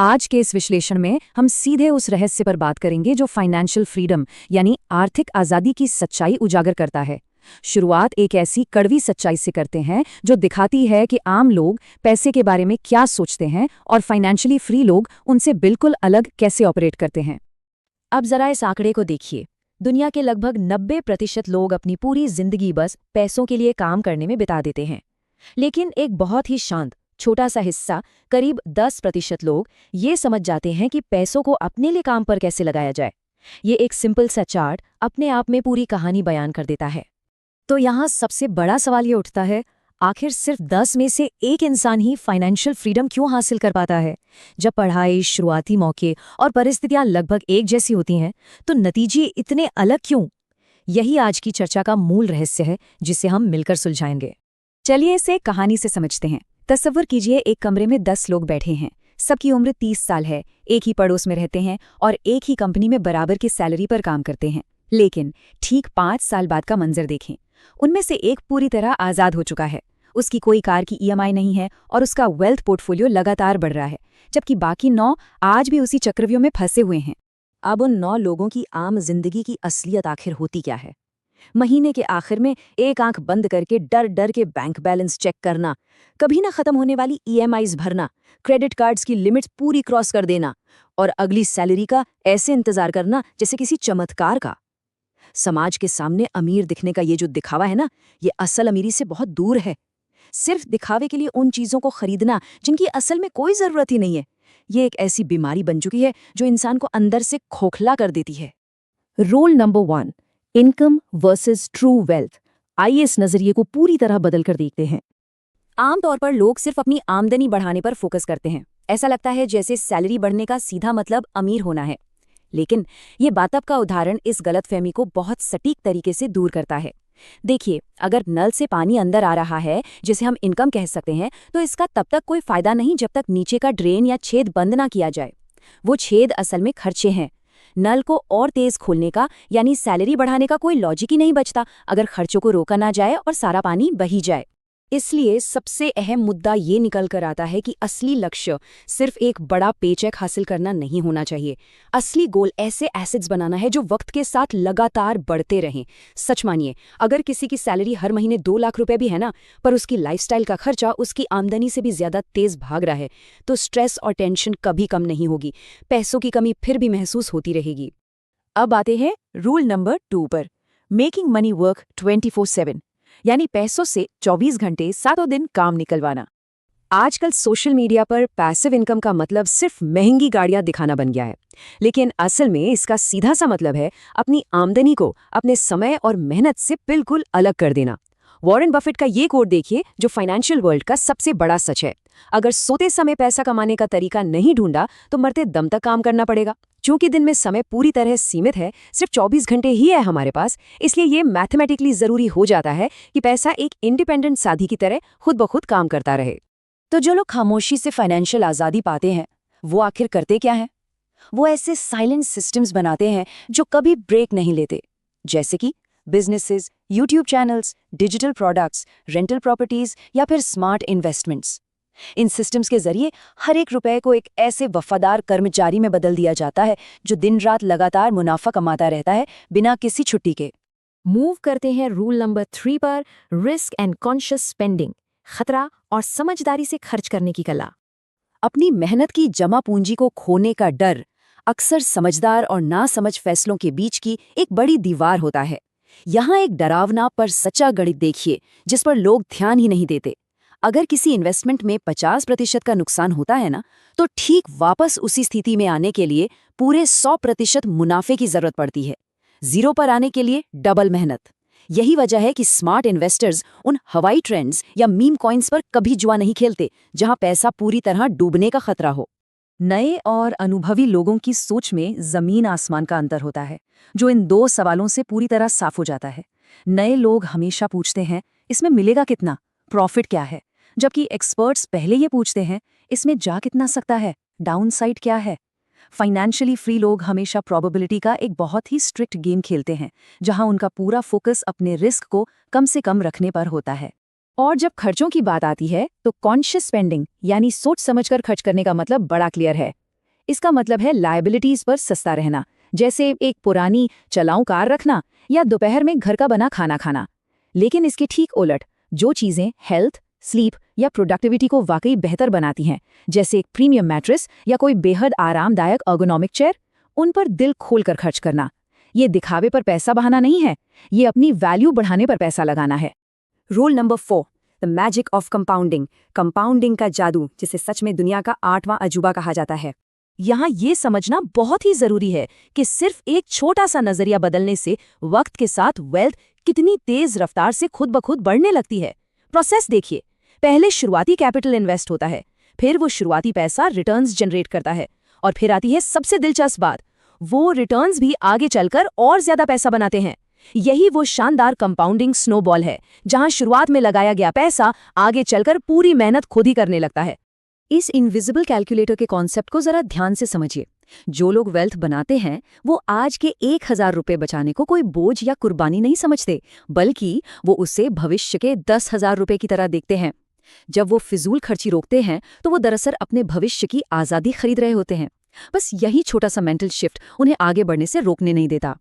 आज के इस विश्लेषण में हम सीधे उस रहस्य पर बात करेंगे जो फाइनेंशियल फ्रीडम यानी आर्थिक आज़ादी की सच्चाई उजागर करता है। शुरुआत एक ऐसी कड़वी सच्चाई से करते हैं जो दिखाती है कि आम लोग पैसे के बारे में क्या सोचते हैं और फाइनेंशियली फ्री लोग उनसे बिल्कुल अलग कैसे ऑपरेट करते हैं। अब जरा इस आंकड़े को देखिए। दुनिया के लगभग 90% लोग अपनी पूरी जिंदगी बस पैसों के लिए काम करने में बिता देते हैं, लेकिन एक बहुत ही शांत छोटा सा हिस्सा, करीब 10% लोग ये समझ जाते हैं कि पैसों को अपने लिए काम पर कैसे लगाया जाए। ये एक सिंपल सा चार्ट अपने आप में पूरी कहानी बयान कर देता है। तो यहाँ सबसे बड़ा सवाल ये उठता है, आखिर सिर्फ 10 में से एक इंसान ही फाइनेंशियल फ्रीडम क्यों हासिल कर पाता है? जब पढ़ाई, शुरुआती मौके और परिस्थितियां लगभग एक जैसी होती हैं, तो नतीजे इतने अलग क्यों? यही आज की चर्चा का मूल रहस्य है, जिसे हम मिलकर सुलझाएंगे। चलिए इसे कहानी से समझते हैं। तसव्वुर कीजिए, एक कमरे में 10 लोग बैठे हैं। सबकी उम्र 30 साल है, एक ही पड़ोस में रहते हैं और एक ही कंपनी में बराबर की सैलरी पर काम करते हैं। लेकिन ठीक 5 साल बाद का मंजर देखें। उनमें से एक पूरी तरह आज़ाद हो चुका है, उसकी कोई कार की ईएमआई नहीं है और उसका वेल्थ पोर्टफोलियो लगातार बढ़ रहा है, जबकि बाकी 9 आज भी उसी चक्रव्यूह में फंसे हुए हैं। अब उन 9 लोगों की आम जिंदगी की असलियत आखिर होती क्या है? महीने के आखिर में एक आंख बंद करके डर डर के बैंक बैलेंस चेक करना, कभी ना खत्म होने वाली ईएमआईज भरना, क्रेडिट कार्ड्स की लिमिट्स पूरी क्रॉस कर देना और अगली सैलरी का ऐसे इंतजार करना जैसे किसी चमत्कार का। समाज के सामने अमीर दिखने का ये जो दिखावा है ना, ये असल अमीरी से बहुत दूर है। सिर्फ दिखावे के लिए उन चीजों को खरीदना जिनकी असल में कोई जरूरत ही नहीं है, ये एक ऐसी बीमारी बन चुकी है जो इंसान को अंदर से खोखला कर देती है। Rule number 1, income versus true wealth. आइए इस नजरिए को पूरी तरह बदल कर देखते हैं। आमतौर पर लोग सिर्फ अपनी आमदनी बढ़ाने पर फोकस करते हैं। ऐसा लगता है जैसे सैलरी बढ़ने का सीधा मतलब अमीर होना है। लेकिन ये बातब का उदाहरण इस गलतफहमी को बहुत सटीक तरीके से दूर करता है। देखिए, अगर नल से पानी अंदर आ रहा है, जिसे हम इनकम कह सकते हैं, तो इसका तब तक कोई फायदा नहीं जब तक नीचे का ड्रेन या छेद बंद ना किया जाए। वो छेद असल में खर्चे हैं। नल को और तेज खोलने का यानी सैलरी बढ़ाने का कोई लॉजिक ही नहीं बचता अगर खर्चों को रोका ना जाए और सारा पानी बही जाए। इसलिए सबसे अहम मुद्दा ये निकल कर आता है कि असली लक्ष्य सिर्फ एक बड़ा पेचेक हासिल करना नहीं होना चाहिए। असली गोल ऐसे एसेट्स बनाना है जो वक्त के साथ लगातार बढ़ते रहें। सच मानिए, अगर किसी की सैलरी हर महीने 2 लाख रुपए भी है ना, पर उसकी लाइफस्टाइल का खर्चा उसकी आमदनी से भी ज्यादा तेज भाग रहा है, तो स्ट्रेस और टेंशन कभी कम नहीं होगी। पैसों की कमी फिर भी महसूस होती रहेगी। अब आते हैं रूल नंबर 2 पर, मेकिंग मनी वर्क 24/7, यानी पैसों से 24 घंटे 7 दिन काम निकलवाना। आजकल सोशल मीडिया पर पैसिव इनकम का मतलब सिर्फ महंगी गाड़ियां दिखाना बन गया है, लेकिन असल में इसका सीधा सा मतलब है अपनी आमदनी को अपने समय और मेहनत से बिल्कुल अलग कर देना। वॉरेन बफेट का ये कोट देखिए, जो फाइनेंशियल वर्ल्ड का सबसे बड़ा सच है। अगर सोते समय पैसा कमाने का तरीका नहीं ढूंढा तो मरते दम तक काम करना पड़ेगा। चूंकि दिन में समय पूरी तरह सीमित है, सिर्फ 24 घंटे ही है हमारे पास, इसलिए ये मैथमेटिकली जरूरी हो जाता है कि पैसा एक इंडिपेंडेंट साथी की तरह खुद ब खुद काम करता रहे। तो जो लोग खामोशी से फाइनेंशियल आज़ादी पाते हैं, वो आखिर करते क्या हैं? वो ऐसे साइलेंट सिस्टम्स बनाते हैं जो कभी ब्रेक नहीं लेते, जैसे कि businesses, YouTube channels, digital products, rental properties या फिर स्मार्ट इन्वेस्टमेंट्स। इन सिस्टम्स के जरिए हर एक रुपए को एक ऐसे वफादार कर्मचारी में बदल दिया जाता है जो दिन रात लगातार मुनाफा कमाता रहता है बिना किसी छुट्टी के। मूव करते हैं रूल नंबर 3 पर, रिस्क एंड कॉन्शियस स्पेंडिंग, खतरा और समझदारी से खर्च करने की कला। अपनी मेहनत की जमा पूंजी को खोने का डर अक्सर समझदार और नासमझ फैसलों के बीच की एक बड़ी दीवार होता है। यहाँ एक डरावना पर सच्चा गणित देखिए जिस पर लोग ध्यान ही नहीं देते। अगर किसी इन्वेस्टमेंट में 50% का नुकसान होता है ना, तो ठीक वापस उसी स्थिति में आने के लिए पूरे 100% मुनाफे की जरूरत पड़ती है। 0 पर आने के लिए डबल मेहनत। यही वजह है कि स्मार्ट इन्वेस्टर्स उन हवाई ट्रेंड्स या मीम कॉइन्स पर कभी जुआ नहीं खेलते जहां पैसा पूरी तरह डूबने का खतरा हो। नए और अनुभवी लोगों की सोच में जमीन आसमान का अंतर होता है, जो इन 2 सवालों से पूरी तरह साफ हो जाता है। नए लोग हमेशा पूछते हैं, इसमें मिलेगा कितना, प्रॉफिट क्या है, जबकि एक्सपर्ट्स पहले ये पूछते हैं, इसमें जा कितना सकता है, डाउनसाइड क्या है। फाइनेंशियली फ्री लोग हमेशा प्रोबेबिलिटी का एक बहुत ही स्ट्रिक्ट गेम खेलते हैं, जहां उनका पूरा फोकस अपने रिस्क को कम से कम रखने पर होता है। और जब खर्चों की बात आती है तो कॉन्शियस स्पेंडिंग यानी सोच समझकर खर्च करने का मतलब बड़ा क्लियर है। इसका मतलब है लायबिलिटीज पर सस्ता रहना, जैसे एक पुरानी चलाऊ कार रखना या दोपहर में घर का बना खाना खाना। लेकिन इसके ठीक उलट, जो चीजें हेल्थ, स्लीप या प्रोडक्टिविटी को वाकई बेहतर बनाती हैं, जैसे एक प्रीमियम मैट्रेस या कोई बेहद आरामदायक अर्गोनॉमिक चेयर, उन पर दिल खोलकर खर्च करना। ये दिखावे पर पैसा बहाना नहीं है, ये अपनी वैल्यू बढ़ाने पर पैसा लगाना है। Rule number 4, the magic of compounding. Compounding का जादू, जिसे सच में दुनिया का 8वां अजूबा कहा जाता है। यहाँ ये समझना बहुत ही जरूरी है कि सिर्फ एक छोटा सा नजरिया बदलने से वक्त के साथ वेल्थ कितनी तेज रफ्तार से खुद ब खुद बढ़ने लगती है। प्रोसेस देखिए, पहले शुरुआती कैपिटल इन्वेस्ट होता है, फिर वो शुरुआती पैसा रिटर्न्स जनरेट करता है, और फिर आती है सबसे दिलचस्प बात, वो रिटर्न्स भी आगे चलकर और ज्यादा पैसा बनाते हैं। यही वो शानदार कंपाउंडिंग स्नोबॉल है, जहां शुरुआत में लगाया गया पैसा आगे चलकर पूरी मेहनत खुद ही करने लगता है। इस इनविजिबल कैलकुलेटर के कॉन्सेप्ट को जरा ध्यान से समझिए। जो लोग वेल्थ बनाते हैं वो आज के 1000 रुपये बचाने को कोई बोझ या कुर्बानी नहीं समझते, बल्कि वो उसे भविष्य के 10,000 रुपये की तरह देखते हैं। जब वो फिजूल खर्ची रोकते हैं तो वो दरअसल अपने भविष्य की आज़ादी खरीद रहे होते हैं। बस यही छोटा सा मेंटल शिफ्ट उन्हें आगे बढ़ने से रोकने नहीं देता।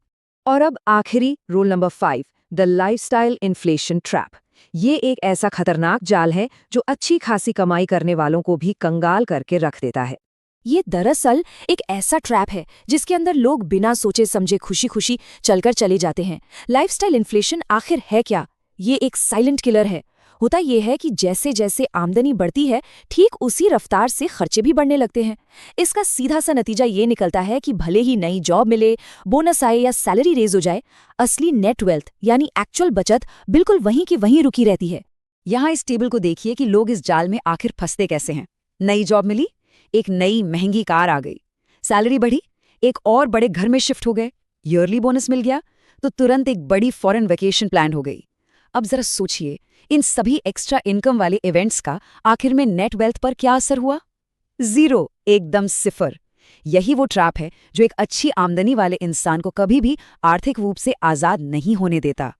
और अब आखिरी rule number 5, the lifestyle inflation trap. ये एक ऐसा खतरनाक जाल है जो अच्छी खासी कमाई करने वालों को भी कंगाल करके रख देता है। ये दरअसल एक ऐसा ट्रैप है जिसके अंदर लोग बिना सोचे समझे खुशी खुशी चलकर चले जाते हैं। लाइफस्टाइल इन्फ्लेशन आखिर है क्या? ये एक साइलेंट किलर है। होता यह है कि जैसे जैसे आमदनी बढ़ती है, ठीक उसी रफ्तार से खर्चे भी बढ़ने लगते हैं। इसका सीधा सा नतीजा ये निकलता है कि भले ही नई जॉब मिले, बोनस आए या सैलरी रेज हो जाए, असली नेट वेल्थ यानी एक्चुअल बचत बिल्कुल वहीं की वहीं रुकी रहती है। यहाँ इस टेबल को देखिए कि लोग इस जाल में आखिर फंसते कैसे हैं। नई जॉब मिली, एक नई महंगी कार आ गई, सैलरी बढ़ी, एक और बड़े घर में शिफ्ट हो गए, ईयरली बोनस मिल गया, तो तुरंत एक बड़ी फॉरेन वेकेशन प्लान हो गई। अब जरा सोचिए, इन सभी एक्स्ट्रा इनकम वाले इवेंट्स का आखिर में नेट वेल्थ पर क्या असर हुआ? 0, एकदम सिफर। यही वो ट्रैप है जो एक अच्छी आमदनी वाले इंसान को कभी भी आर्थिक रूप से आज़ाद नहीं होने देता।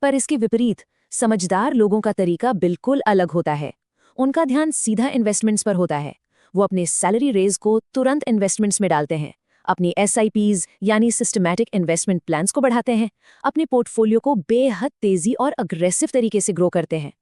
पर इसके विपरीत समझदार लोगों का तरीका बिल्कुल अलग होता है। उनका ध्यान सीधा इन्वेस्टमेंट्स पर होता है। वो अपने सैलरी रेज को तुरंत इन्वेस्टमेंट्स में डालते हैं, अपनी SIPs यानी सिस्टमैटिक इन्वेस्टमेंट प्लान्स को बढ़ाते हैं, अपने पोर्टफोलियो को बेहद तेजी और अग्रेसिव तरीके से ग्रो करते हैं।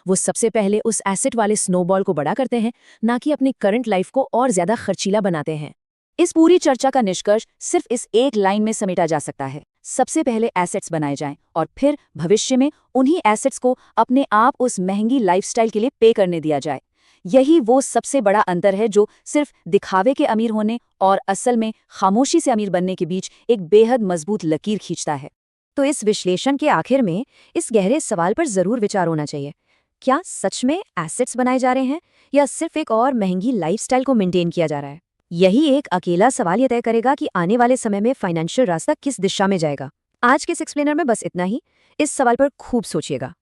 वो सबसे पहले उस एसेट वाले स्नोबॉल को बड़ा करते हैं, ना कि अपनी करंट लाइफ को और ज्यादा खर्चीला बनाते हैं। इस पूरी चर्चा का निष्कर्ष सिर्फ इस एक लाइन में समेटा जा सकता है, सबसे पहले एसेट्स बनाए जाएं और फिर भविष्य में उन्हीं एसेट्स को अपने आप उस महंगी लाइफस्टाइल के लिए पे करने दिया जाए। यही वो सबसे बड़ा अंतर है जो सिर्फ दिखावे के अमीर होने और असल में खामोशी से अमीर बनने के बीच एक बेहद मजबूत लकीर खींचता है। तो इस विश्लेषण के आखिर में इस गहरे सवाल पर जरूर विचार होना चाहिए, क्या सच में एसेट्स बनाए जा रहे हैं या सिर्फ एक और महंगी लाइफस्टाइल को मेंटेन किया जा रहा है? यही एक अकेला सवाल ये तय करेगा कि आने वाले समय में फाइनेंशियल रास्ता किस दिशा में जाएगा। आज के इस एक्सप्लेनर में बस इतना ही। इस सवाल पर खूब सोचिएगा।